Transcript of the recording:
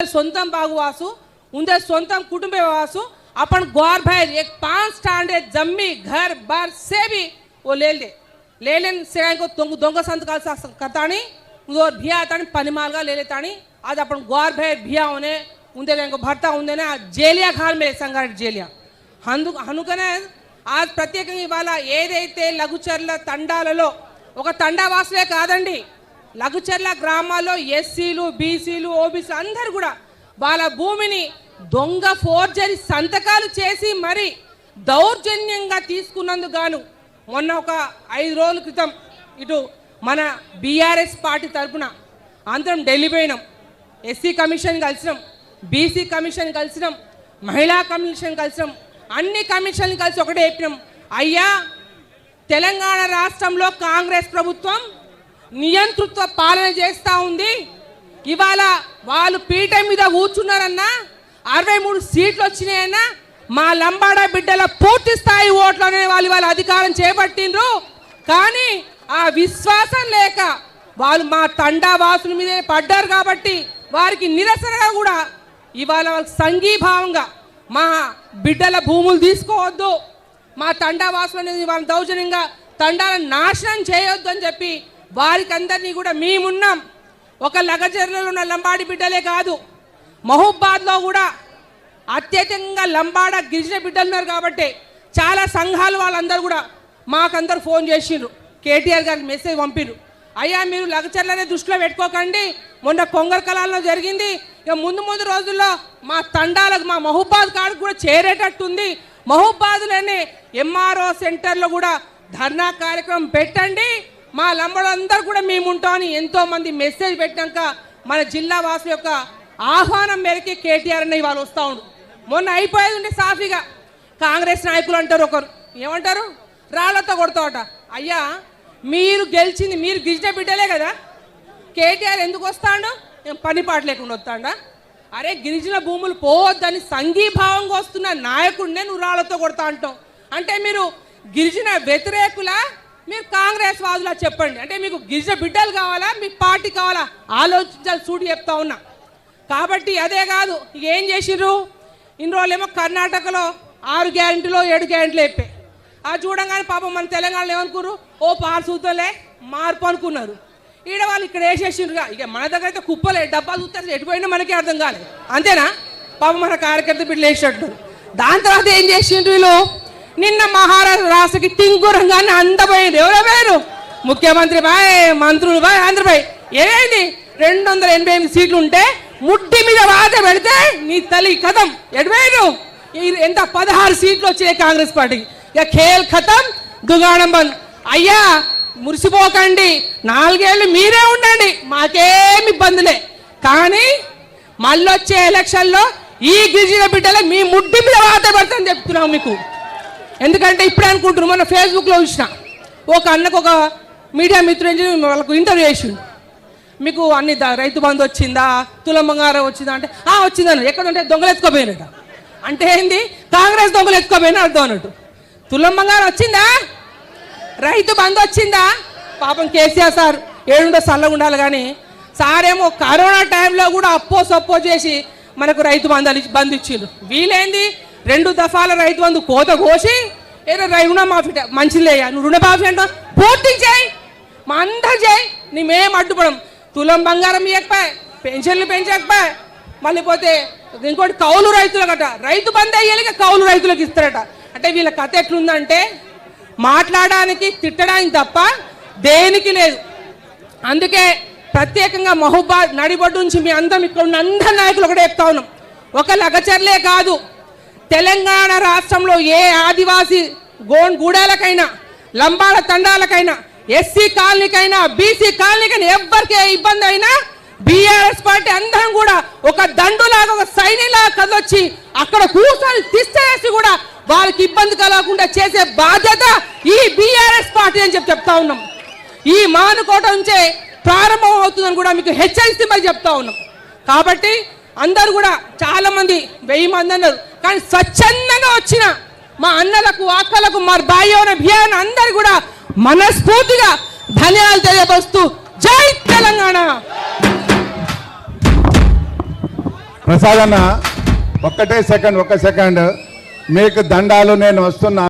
सोनतम बागुवासु उनके सोनतम कुटुंब वासु अपन गौर भाई एक 5 स्टैंडर्ड जम्मी घर बार से भी वो ले लेन से को दोंग संतकाल करतानी उधर भिया तानी पनिमालगा ले लेतानी आज अपन गौर भाई भिया होने उनके को भरता उनके ना जेलिया खाल में संगारेट जेलिया हनुकने आज प्रत्येक वाला ఏదైతే లఘుచర్ల తండాలలో ఒక తండా వాసులే కాదండి లఘుచర్ల గ్రామాల్లో ఎస్సీలు బీసీలు ఓబీసీ అందరూ కూడా వాళ్ళ భూమిని దొంగ ఫోర్జరీ సంతకాలు చేసి మరి దౌర్జన్యంగా తీసుకున్నందుకు గాను మొన్న ఒక 5 రోజుల క్రితం ఇటు మన బీఆర్ఎస్ పార్టీ తరపున అందరం ఢిల్లీ పోయినాం ఎస్సీ కమిషన్ కలిసినాం బీసీ కమిషన్ కలిసినాం మహిళా కమిషన్ కలిసినాం అన్ని కమిషన్లు కలిసి ఒకటే చెప్పినాం అయ్యా తెలంగాణ రాష్ట్రంలో కాంగ్రెస్ ప్రభుత్వం నియంతృత్వ పాలన చేస్తూ ఉంది ఇవాళ వాళ్ళు పీఠం మీద కూర్చున్నారన్నా 63 సీట్లు వచ్చినాయన్నా మా లంబాడ బిడ్డల పూర్తి స్థాయి ఓట్లనే వాళ్ళు వాళ్ళ అధికారం చేపట్టిండ్రు కానీ ఆ విశ్వాసం లేక వాళ్ళు మా తండా వాసుల మీదే పడ్డారు కాబట్టి వారికి నిరసనగా కూడా ఇవాళ వాళ్ళకి సంఘీభావంగా మా బిడ్డల భూములు తీసుకోవద్దు మా తండా వాసులని వాళ్ళ దౌర్జన్యంగా తండాలను నాశనం చేయొద్దు అని చెప్పి వారికి అందరినీ కూడా మేమున్నాం ఒక లగజర్లలో ఉన్న లంబాడి బిడ్డలే కాదు మహబూబాద్లో కూడా అత్యధికంగా లంబాడ గిరిజన బిడ్డలు ఉన్నారు కాబట్టి చాలా సంఘాలు వాళ్ళందరూ కూడా మాకందరూ ఫోన్ చేసిండ్రు కేటీఆర్ గారికి మెసేజ్ పంపిరు అయ్యా మీరు లగచర్లనే దృష్టిలో పెట్టుకోకండి మొన్న కొంగర కళాల్లో జరిగింది ఇక ముందు రోజుల్లో మా తండాలకు మా మహబూబాద్ కాడికి కూడా చేరేటట్టుంది మహబూబాద్లోనే ఎంఆర్ఓ సెంటర్లో కూడా ధర్నా కార్యక్రమం పెట్టండి మా లంబడందరూ కూడా మేము ఉంటామని ఎంతోమంది మెసేజ్ పెట్టాక మన జిల్లా వాసుల యొక్క ఆహ్వానం మేరకి కేటీఆర్ అన్న ఇవాళ వస్తూ ఉండు మొన్న అయిపోయేది ఉంటే సాఫీగా కాంగ్రెస్ నాయకులు అంటారు ఒకరు ఏమంటారు రాళ్లతో కొడతావట అయ్యా మీరు గెలిచింది మీరు గిరిజన బిడ్డలే కదా కేటీఆర్ ఎందుకు వస్తాడు పని పాట లేకుండా వస్తాడా అరే గిరిజన భూములు పోవద్దని సంఘీభావంగా వస్తున్న నాయకుడినే నువ్వు రాళ్లతో కొడతా అంటావు అంటే మీరు గిరిజన వ్యతిరేకులా మీరు కాంగ్రెస్ వాదులా చెప్పండి అంటే మీకు గిరిజన బిడ్డలు కావాలా మీ పార్టీ కావాలా ఆలోచించాలి చూడు చెప్తా ఉన్నా కాబట్టి అదే కాదు ఏం చేసిర్రు ఇన్ని రోజులేమో కర్ణాటకలో 6 గ్యారెంటీలో 7 గ్యారెంటీలు అయిపోయి ఆ చూడంగానే పాపం మన తెలంగాణలో ఏమనుకున్నారు ఓ పార్సూతలే మార్పు అనుకున్నారు ఈడ వాళ్ళు ఇక్కడ వేసేసిండ్రుగా ఇక మన దగ్గర అయితే కుప్పలే డబ్బాలు చూస్తారు ఎటుపోయినా మనకే అర్థం కాలేదు అంతేనా పాపం మన కార్యకర్త బిడ్డలు వేసేటట్టు దాని తర్వాత ఏం చేసిండ్రు వీళ్ళు నిన్న మహారాష్ట్ర రాష్ట్రకి తింగురంగానే అందపోయింది ఎవరో పేరు ముఖ్యమంత్రి బాయ్ మంత్రులు బాయ్ ఆంధ్రబాయ్ ఏమైంది 288 సీట్లు ఉంటే ముడ్డి మీద వాత పెడితే నీ తల్లి కథం ఎటుపోయారు ఎంత 16 సీట్లు వచ్చాయి కాంగ్రెస్ పార్టీకి ఇక ఖేల్ ఖతం దుగాణం బంద్ అయ్యా మురిసిపోకండి 4 ఏళ్ళు మీరే ఉండండి మాకేమి ఇబ్బందులే కానీ మళ్ళీ వచ్చే ఎలక్షన్లో ఈ గిరిజన బిడ్డలకు మీ ముడ్డి మీద వాత పెడతానని చెప్తున్నాం మీకు ఎందుకంటే ఇప్పుడే అనుకుంటున్నారు మన ఫేస్బుక్లో చూసిన ఒక అన్నకు ఒక మీడియా మిత్రుడు వాళ్ళకు ఇంటర్వ్యూ చేసిండు మీకు అన్ని రైతు బంధు వచ్చిందా తులం బంగారం వచ్చిందా అంటే వచ్చిందని ఎక్కడంటే దొంగలు ఎత్తుకోపోయినట అంటే ఏంది కాంగ్రెస్ దొంగలు ఎత్తుకోపోయినా అర్థం అన్నట్టు తులం బంగారం వచ్చిందా రైతు బంధు వచ్చిందా పాపం కేసీఆర్ సార్ ఏడుండో చల్లగా ఉండాలి కానీ సారేమో కరోనా టైంలో కూడా అప్పో సప్పో చేసి మనకు రైతు బంధు ఇచ్చిండ్రు వీలేంది 2 దఫాల రైతు బంధు కోత కోసి ఏదో రుణమాఫీ మంచిది నువ్వు రుణమాఫీ అంటావు పూర్తి చేయి మా అందరు చేయి మేమేం అడ్డుపడం తులం బంగారం ఇవ్వకపోయా పెన్షన్లు పెంచకపోయా మళ్ళీ పోతే ఇంకోటి కౌలు రైతులకట రైతు బంధు అయ్యేలాగా కౌలు రైతులకు ఇస్తారట అంటే వీళ్ళ కథ ఎట్లుందంటే మాట్లాడడానికి తిట్టడానికి తప్ప దేనికి లేదు అందుకే ప్రత్యేకంగా మహబూబాద్ నడిబొడ్డు నుంచి మీ అందరం ఇక్కడ ఉన్న అందరి నాయకులు ఒకటే చెప్తా ఉన్నాం ఒక లగచర్లే కాదు తెలంగాణ రాష్ట్రంలో ఏ ఆదివాసీ గూడాలకైనా లంబాడ తండాలకైనా ఎస్సీ కాలనీకైనా బీసీ కాలనీకైనా ఎవరికి ఇబ్బంది అయినా బీఆర్ఎస్ పార్టీ అందరం కూడా ఒక దండులాగా ఒక సైన్యంలాగా కదలొచ్చి అక్కడ కూర్చొని తీసేసి కూడా వాళ్ళకి ఇబ్బంది కలగకుండా చేసే బాధ్యత ఈ బీఆర్ఎస్ పార్టీ అని చెప్తా ఉన్నాం ఈ మానుకోట నుంచే ప్రారంభం అవుతుందని కూడా మీకు హెచ్చరిస్తే మరి చెప్తా ఉన్నాం కాబట్టి అందరూ కూడా చాలా మంది 1000 మంది అన్నారు కానీ స్వచ్ఛందంగా వచ్చిన మా అన్నలకు అక్కలకు మా బాయ్యోన బియ్యాన అందరు కూడా మనస్ఫూర్తిగా ధన్యవాదాలు తెలియపరుస్తూ జై తెలంగాణ ప్రసాద్ అన్న ఒక్క సెకండ్ మీకు దండాలు, నేను వస్తున్నా.